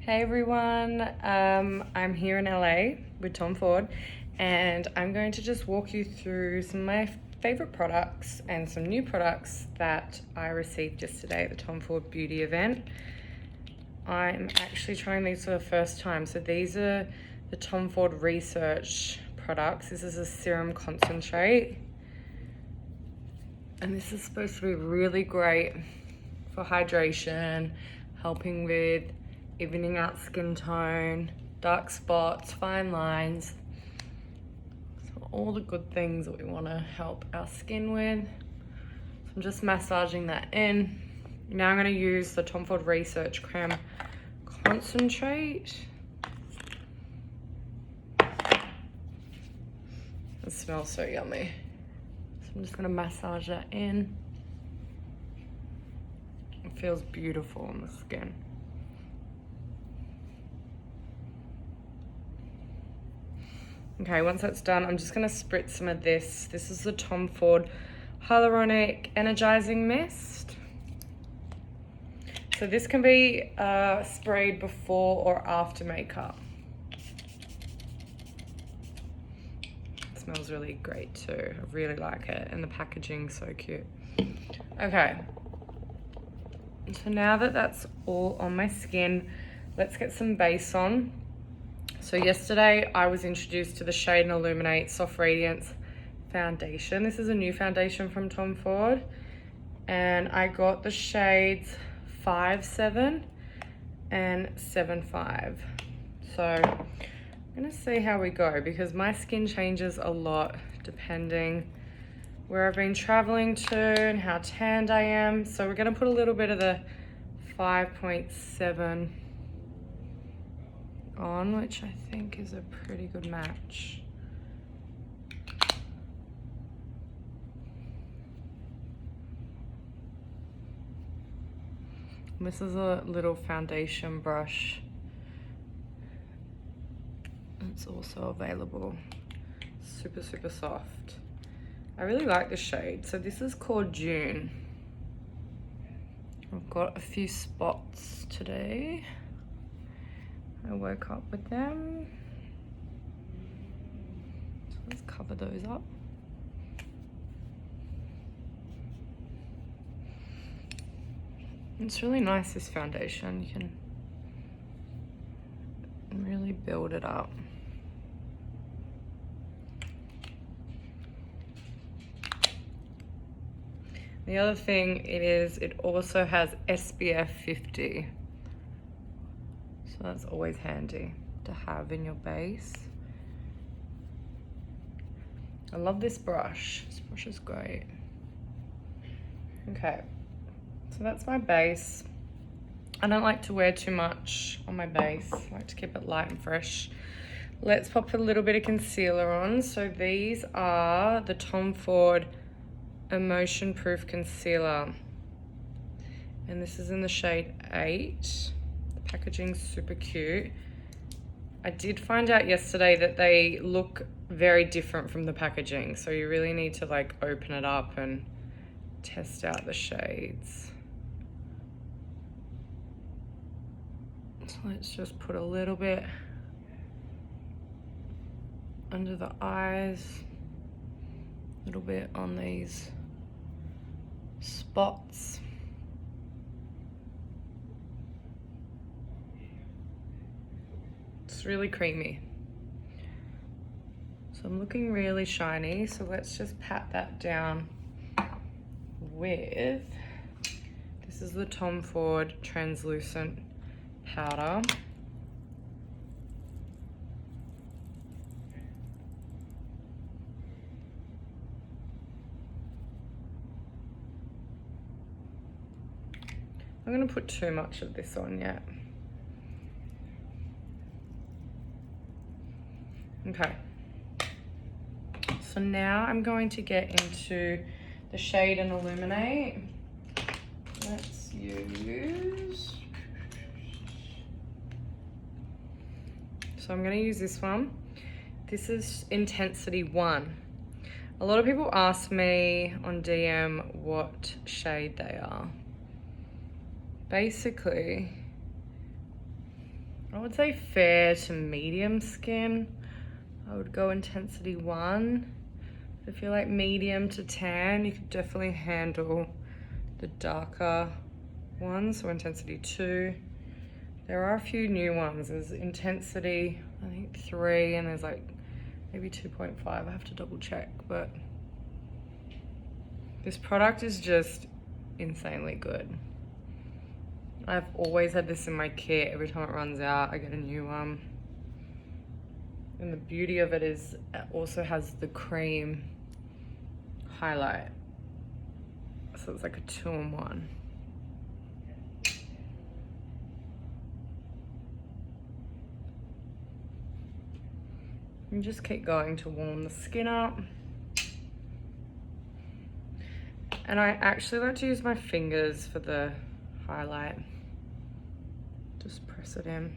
Hey everyone, I'm here in LA with Tom Ford and I'm going to just walk you through some of my favorite products and some new products that I received yesterday at the Tom Ford Beauty event. I'm actually trying these for the first time. So these are the Tom Ford Research products. This is a serum concentrate. And this is supposed to be really great for hydration, helping with evening out skin tone, dark spots, fine lines. So all the good things that we want to help our skin with. So I'm just massaging that in. Now I'm going to use the Tom Ford Research Creme Concentrate. It smells so yummy. So I'm just going to massage that in. It feels beautiful on the skin. Okay, once that's done, I'm just gonna spritz some of this. This is the Tom Ford Hyaluronic Energizing Mist. So this can be sprayed before or after makeup. It smells really great too. I really like it, and the packaging's so cute. Okay, so now that that's all on my skin, let's get some base on. So yesterday I was introduced to the Shade and Illuminate Soft Radiance foundation. This is a new foundation from Tom Ford, and I got the shades 5-7 and 7-5. So I'm gonna see how we go, because my skin changes a lot depending where I've been traveling to and how tanned I am. So we're gonna put a little bit of the 5.7 on, which I think is a pretty good match. This is a little foundation brush. It's also available. Super, super soft. I really like the shade. So this is called June. I've got a few spots today. I woke up with them. So let's cover those up. It's really nice, this foundation. You can really build it up. The other thing it also has SPF 50. So that's always handy to have in your base. I love this brush. This brush is great. Okay, so that's my base. I don't like to wear too much on my base. I like to keep it light and fresh. Let's pop a little bit of concealer on. So these are the Tom Ford Emotion Proof Concealer. And this is in the shade 8. Packaging's super cute. I did find out yesterday that they look very different from the packaging, so you really need to like open it up and test out the shades. So let's just put a little bit under the eyes, a little bit on these spots. It's really creamy. So I'm looking really shiny, so let's just pat that down with, this is the Tom Ford Translucent Powder. I'm gonna put too much of this on yet. Okay, so now I'm going to get into the Shade and Illuminate. Let's use, so I'm going to use this one. This is Intensity 1. A lot of people ask me on DM what shade they are. Basically, I would say fair to medium skin. I would go intensity 1. If you're like medium to tan, you could definitely handle the darker ones, so intensity 2. There are a few new ones. There's intensity, I think 3, and there's like maybe 2.5. I have to double check, but this product is just insanely good. I've always had this in my kit. Every time it runs out, I get a new one. And the beauty of it is it also has the cream highlight. So it's like a 2-in-1. And just keep going to warm the skin up. And I actually like to use my fingers for the highlight. Just press it in.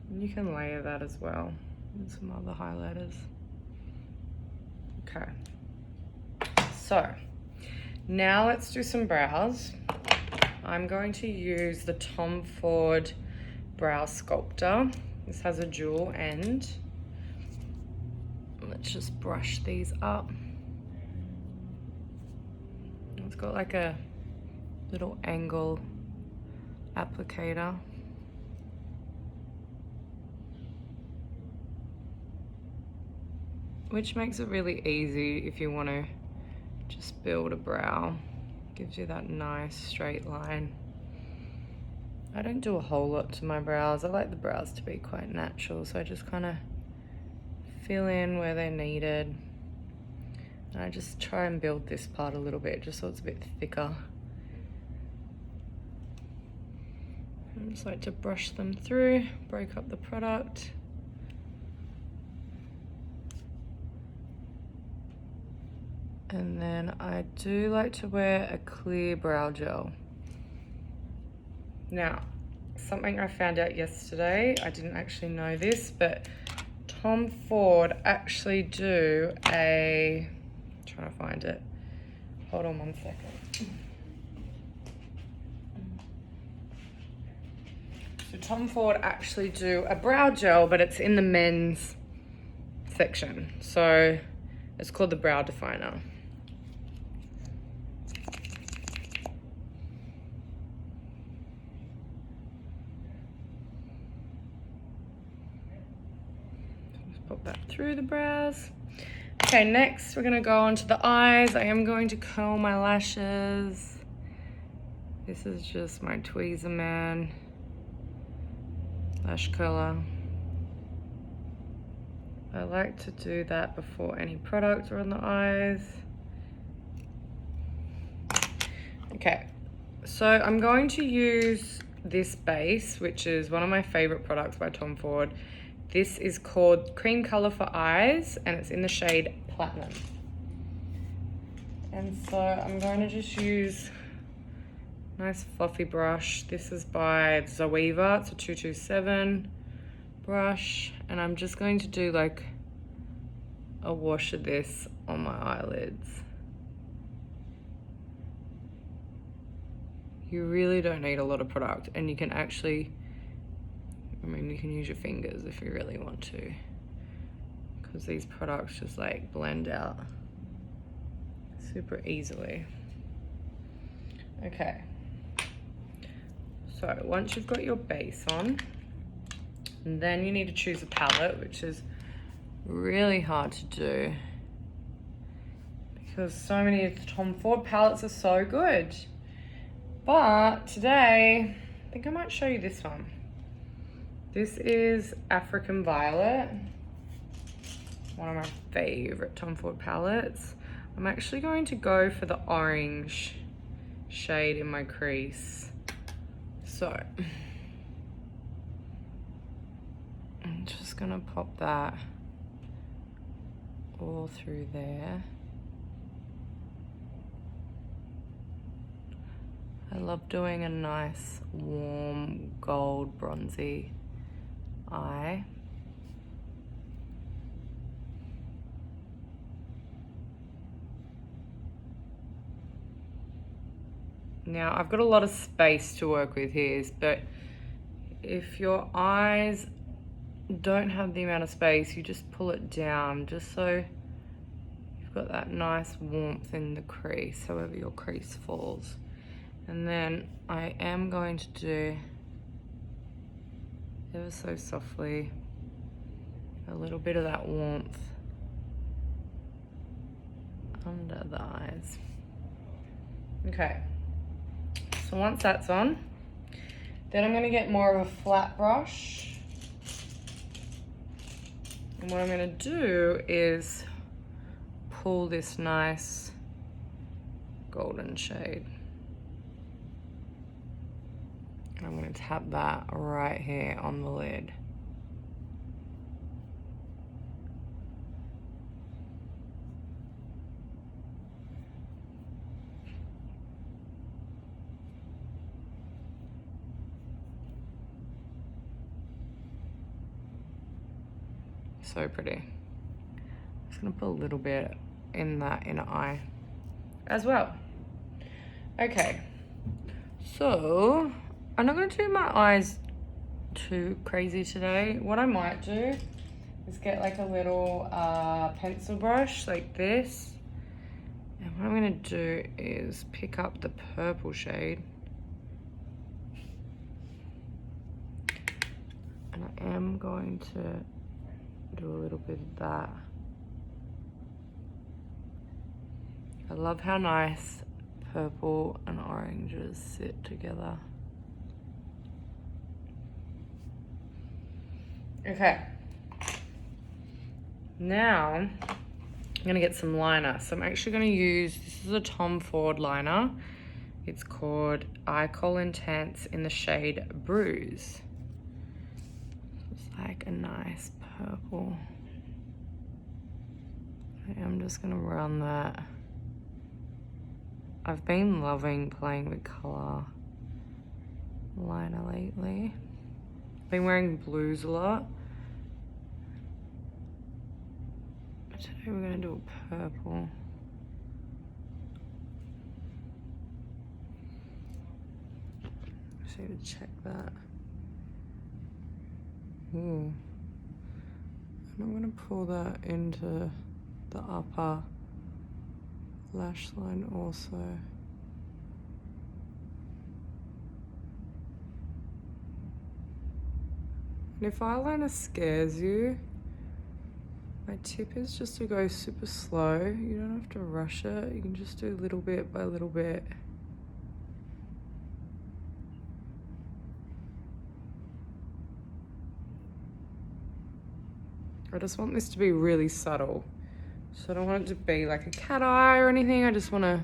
And you can layer that as well with some other highlighters. Okay. So now let's do some brows. I'm going to use the Tom Ford Brow Sculptor. This has a dual end. Let's just brush these up. It's got like a little angle applicator. Which makes it really easy if you want to just build a brow. Gives you that nice straight line. I don't do a whole lot to my brows. I like the brows to be quite natural, so I just kind of fill in where they're needed. And I just try and build this part a little bit, just so it's a bit thicker. I just like to brush them through, break up the product. And then I do like to wear a clear brow gel. Now, something I found out yesterday, I didn't actually know this, but Tom Ford actually do a, I'm trying to find it. Hold on one second. So Tom Ford actually do a brow gel, but it's in the men's section. So it's called the Brow Definer. Pop that through the brows. Okay, next we're gonna go on to the eyes. I am going to curl my lashes. This is just my Tweezerman lash curler. I like to do that before any products are on the eyes. Okay, so I'm going to use this base, which is one of my favorite products by Tom Ford. This is called Cream Color for Eyes, and it's in the shade Platinum. And so I'm going to just use a nice fluffy brush. This is by Zoeva, it's a 227 brush. And I'm just going to do like a wash of this on my eyelids. You really don't need a lot of product, and you can actually, I mean, you can use your fingers if you really want to, because these products just like blend out super easily. Okay, so once you've got your base on, then you need to choose a palette, which is really hard to do because so many of the Tom Ford palettes are so good. But today, I think I might show you this one. This is African Violet, one of my favorite Tom Ford palettes. I'm actually going to go for the orange shade in my crease. So, I'm just gonna pop that all through there. I love doing a nice warm gold bronzy eye. Now, I've got a lot of space to work with here, but if your eyes don't have the amount of space, you just pull it down just so you've got that nice warmth in the crease, however your crease falls. And then I am going to do, ever so softly, a little bit of that warmth under the eyes. Okay, so once that's on, then I'm gonna get more of a flat brush. And what I'm gonna do is pull this nice golden shade. I'm gonna tap that right here on the lid. So pretty. I'm just gonna put a little bit in that inner eye as well. Okay, so I'm not gonna do my eyes too crazy today. What I might do is get like a little pencil brush like this. And what I'm gonna do is pick up the purple shade. And I am going to do a little bit of that. I love how nice purple and oranges sit together. Okay. Now, I'm gonna get some liner. So I'm actually gonna use, this is a Tom Ford liner. It's called Eye Intense in the shade Bruise. It's like a nice purple. I am just gonna run that. I've been loving playing with color liner lately. I've been wearing blues a lot. But today we're gonna do a purple. Just need to check that. Ooh. And I'm gonna pull that into the upper lash line also. And if eyeliner scares you, my tip is just to go super slow. You don't have to rush it. You can just do little bit by little bit. I just want this to be really subtle. So I don't want it to be like a cat eye or anything. I just want to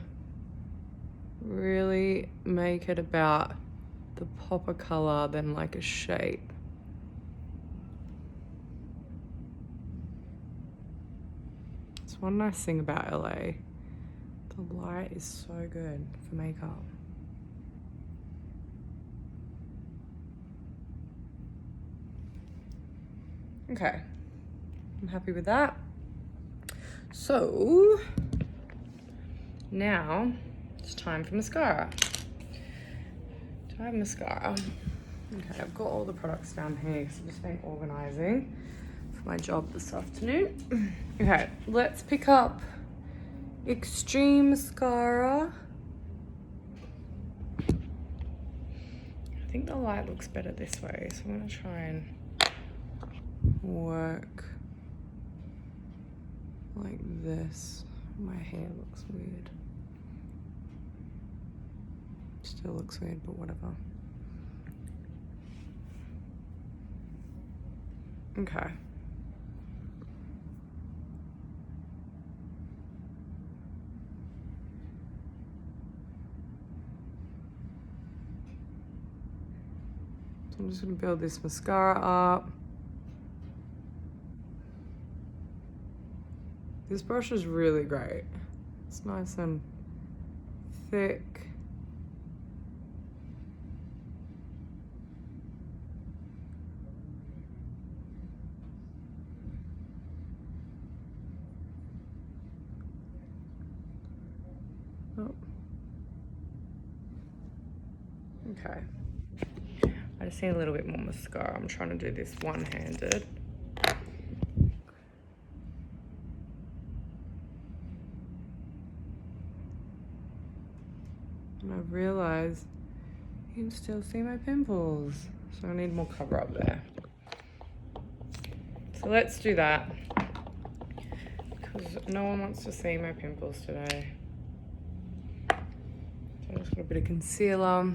really make it about the pop of color than like a shape. It's one nice thing about LA. The light is so good for makeup. Okay, I'm happy with that. So now it's time for mascara. Do I have mascara? Okay, I've got all the products down here because I've just been organizing for my job this afternoon. Okay, let's pick up Extreme Mascara. I think the light looks better this way, so I'm gonna try and work like this. My hair looks weird. Still looks weird, but whatever. Okay. So I'm just gonna build this mascara up. This brush is really great. It's nice and thick. Oh. Okay. I just need a little bit more mascara. I'm trying to do this one-handed. And I realized you can still see my pimples. So I need more cover up there. So let's do that. Because no one wants to see my pimples today. So I just got a bit of concealer.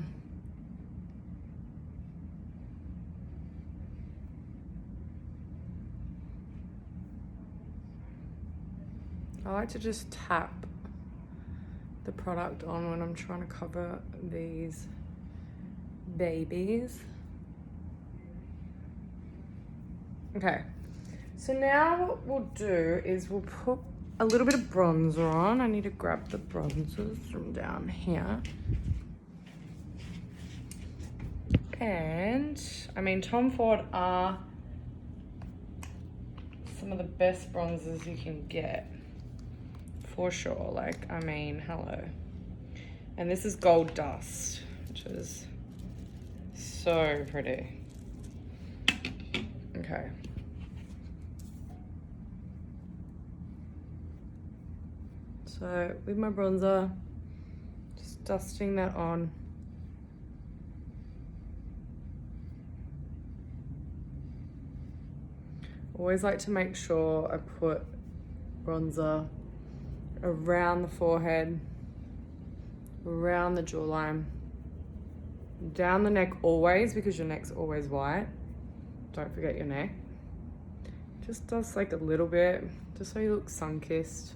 I like to just tap the product on when I'm trying to cover these babies. Okay, so now what we'll do is we'll put a little bit of bronzer on. I need to grab the bronzers from down here. And, I mean, Tom Ford are some of the best bronzers you can get. For sure, like, I mean, hello. And this is Gold Dust, which is so pretty. Okay. So with my bronzer, just dusting that on. Always like to make sure I put bronzer around the forehead, around the jawline, down the neck always, because your neck's always white. Don't forget your neck. Just dust like a little bit, just so you look sun-kissed.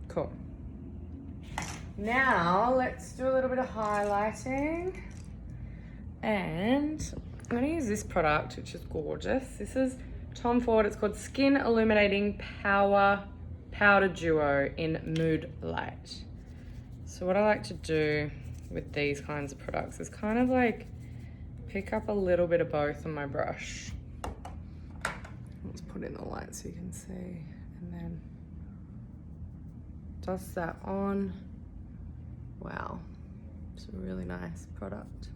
Cool. Now let's do a little bit of highlighting. And I'm gonna use this product, which is gorgeous. This is Tom Ford. It's called Skin Illuminating Power Powder Duo in Mood Light. So what I like to do with these kinds of products is kind of like pick up a little bit of both on my brush. Let's put in the light so you can see. And then dust that on. Wow, it's a really nice product.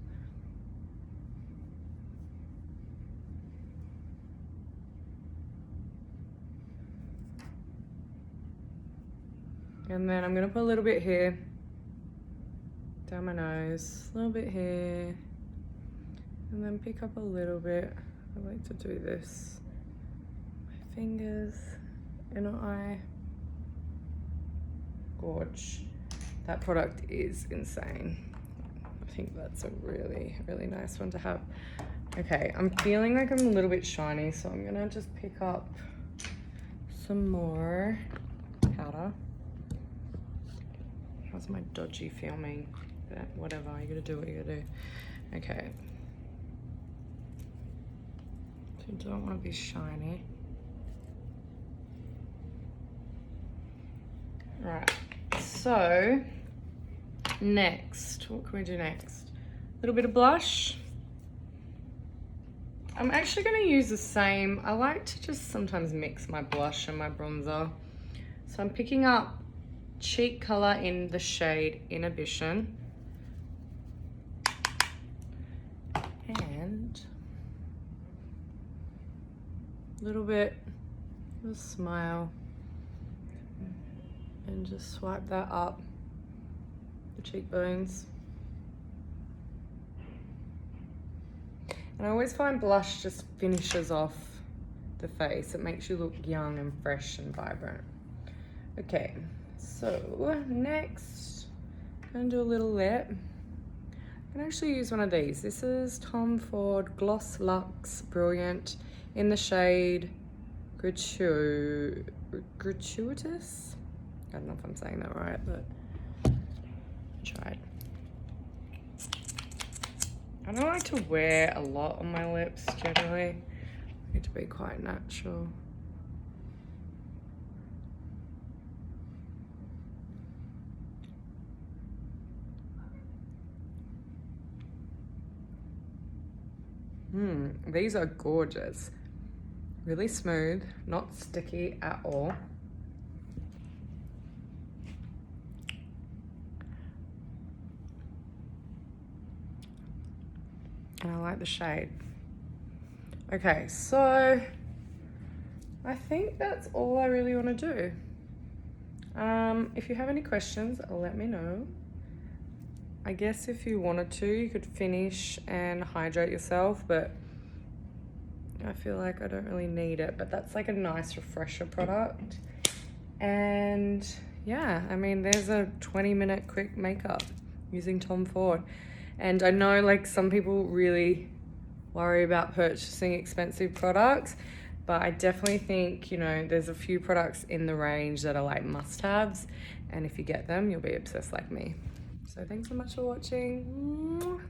And then I'm gonna put a little bit here, down my nose, a little bit here, and then pick up a little bit. I like to do this. My fingers, inner eye. Gorge. That product is insane. I think that's a really, really nice one to have. Okay, I'm feeling like I'm a little bit shiny, so I'm gonna just pick up some more powder. How's my dodgy filming? Whatever, you gotta do what you gotta do. Okay. So you don't want to be shiny. Right, so next, what can we do next? A little bit of blush. I'm actually gonna use the same. I like to just sometimes mix my blush and my bronzer. So I'm picking up cheek color in the shade Inhibition. And a little bit of a smile. And just swipe that up the cheekbones. And I always find blush just finishes off the face. It makes you look young and fresh and vibrant. Okay, so next, I'm gonna do a little lip. I can actually use one of these. This is Tom Ford Gloss Luxe Brilliant in the shade Gratuitous. I don't know if I'm saying that right, but I tried. I don't like to wear a lot on my lips generally. I need to be quite natural. These are gorgeous. Really smooth, not sticky at all. And I like the shade. Okay, so I think that's all I really want to do. If you have any questions, let me know. I guess if you wanted to, you could finish and hydrate yourself, but I feel like I don't really need it. But that's like a nice refresher product. And yeah, I mean, there's a 20-minute quick makeup using Tom Ford. And I know like some people really worry about purchasing expensive products, but I definitely think, you know, there's a few products in the range that are like must-haves, and if you get them, you'll be obsessed like me. So thanks so much for watching.